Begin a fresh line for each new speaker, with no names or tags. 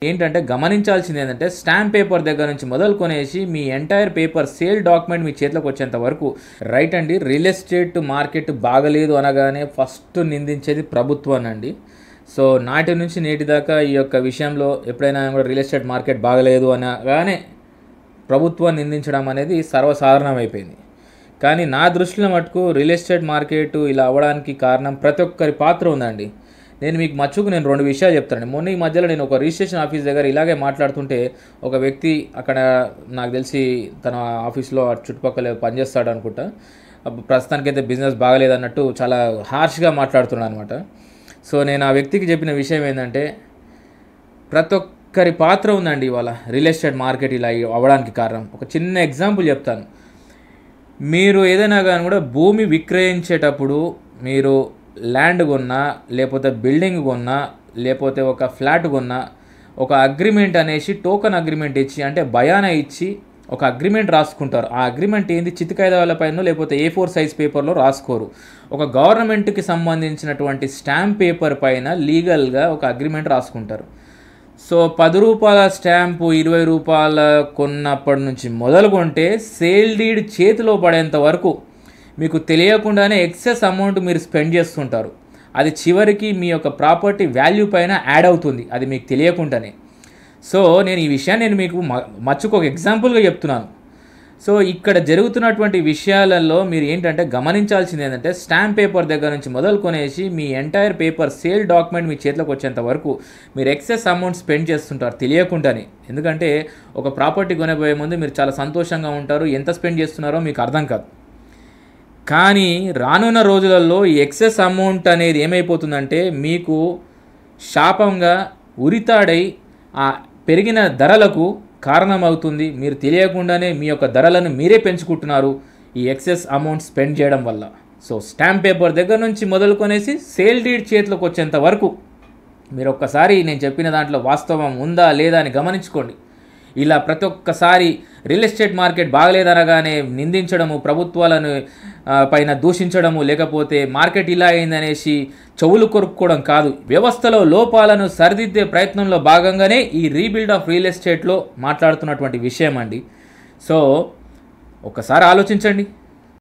ఏంటంటే గమనించాల్సింది ఏంటంటే స్టాంప్ పేపర్ దగ్గర నుంచి మొదలుకొనేసి మీ ఎంటైర్ పేపర్ సేల్ డాక్యుమెంట్ మీ చేతిలోకి వచ్చేంత వరకు రైట్ అండి. రియల్ ఎస్టేట్ మార్కెట్ బాగలేదు అనగానే ఫస్ట్ నిందించేది ప్రభుత్వాన్ని అండి. సో నాటి నుంచి నేటి దాకా ఈ యొక్క విషయంలో ఎప్పుడైనా కూడా రియల్ ఎస్టేట్ మార్కెట్ బాగలేదు అనగానే ప్రభుత్వాన్ని నిందించడం అనేది సర్వసాధారణం అయిపోయింది. కానీ నా దృష్టిలో మటుకు రియల్ ఎస్టేట్ మార్కెట్ ఇలా అవ్వడానికి కారణం ప్రతి ఒక్కరి పాత్ర ఉందండి. నేను రెండు విషయాలు చెప్తానండి. మొన్న ఈ మధ్యలో నేను ఒక రిజిస్ట్రేషన్ ఆఫీస్ దగ్గర ఇలాగే మాట్లాడుతుంటే ఒక వ్యక్తి అక్కడ నాకు తెలిసి తన ఆఫీస్లో చుట్టుపక్కల పనిచేస్తాడు అనుకుంటా, ప్రస్తుతానికైతే బిజినెస్ బాగలేదన్నట్టు చాలా హార్ష్గా మాట్లాడుతున్నాను అనమాట. సో నేను ఆ వ్యక్తికి చెప్పిన విషయం ఏంటంటే ప్రతి ఒక్కరి పాత్ర ఉందండి ఇవాళ రియల్ ఎస్టేట్ మార్కెట్ ఇలా అవ్వడానికి కారణం. ఒక చిన్న ఎగ్జాంపుల్ చెప్తాను. మీరు ఏదైనా కానీ కూడా భూమి విక్రయించేటప్పుడు మీరు ల్యాండ్ కొన్నా, లేకపోతే బిల్డింగ్ కొన్నా, లేకపోతే ఒక ఫ్లాట్ కొన్నా, ఒక అగ్రిమెంట్ అనేసి టోకన్ అగ్రిమెంట్ ఇచ్చి అంటే బయానా ఇచ్చి ఒక అగ్రిమెంట్ రాసుకుంటారు. ఆ అగ్రిమెంట్ ఏంది చితికాయిదాల పైన లేకపోతే A4 సైజ్ పేపర్లో రాసుకోరు. ఒక గవర్నమెంట్కి సంబంధించినటువంటి స్టాంప్ పేపర్ పైన లీగల్గా ఒక అగ్రిమెంట్ రాసుకుంటారు. సో 10 రూపాయల స్టాంపు 20 రూపాయల కొన్నప్పటి నుంచి మొదలుకొంటే సేల్ డీడ్ చేతిలో పడేంత వరకు మీకు తెలియకుండానే ఎక్సెస్ అమౌంట్ మీరు స్పెండ్ చేస్తుంటారు. అది చివరికి మీ యొక్క ప్రాపర్టీ వాల్యూ పైన యాడ్ అవుతుంది, అది మీకు తెలియకుండానే. సో నేను ఈ విషయాన్ని మీకు ఒక ఎగ్జాంపుల్గా చెప్తున్నాను. సో ఇక్కడ జరుగుతున్నటువంటి విషయాలలో మీరు ఏంటంటే గమనించాల్సింది ఏంటంటే స్టాంప్ పేపర్ దగ్గర నుంచి మొదలుకొనేసి మీ ఎంటైర్ పేపర్ సేల్ డాక్యుమెంట్ మీ చేతిలోకి వచ్చేంత వరకు మీరు ఎక్సెస్ అమౌంట్ స్పెండ్ చేస్తుంటారు తెలియకుండానే. ఎందుకంటే ఒక ప్రాపర్టీ కొనబోయే ముందు మీరు చాలా సంతోషంగా ఉంటారు, ఎంత స్పెండ్ చేస్తున్నారో మీకు అర్థం కాదు. కానీ రానున్న రోజులలో ఈ ఎక్సెస్ అమౌంట్ అనేది ఏమైపోతుందంటే మీకు శాపంగా ఉరితాడై ఆ పెరిగిన ధరలకు కారణమవుతుంది. మీరు తెలియకుండానే మీ యొక్క ధరలను మీరే పెంచుకుంటున్నారు ఈ ఎక్సెస్ అమౌంట్ స్పెండ్ చేయడం వల్ల. సో స్టాంప్ పేపర్ దగ్గర నుంచి మొదలుకొనేసి సేల్ డీడ్ చేతిలోకి వచ్చేంత వరకు మీరు ఒక్కసారి నేను చెప్పిన దాంట్లో వాస్తవం ఉందా లేదా అని గమనించుకోండి. ఇలా ప్రతి ఒక్కసారి రియల్ ఎస్టేట్ మార్కెట్ బాగలేదనగానే నిందించడము, ప్రభుత్వాలను పైన దూషించడము, లేకపోతే మార్కెట్ ఇలా అయిందనేసి చెవులు కొరుక్కోవడం కాదు. వ్యవస్థలో లోపాలను సరిదిద్దే ప్రయత్నంలో భాగంగానే ఈ రీబిల్డ్ ఆఫ్ రియల్ ఎస్టేట్లో మాట్లాడుతున్నటువంటి విషయం అండి. సో ఒక్కసారి ఆలోచించండి.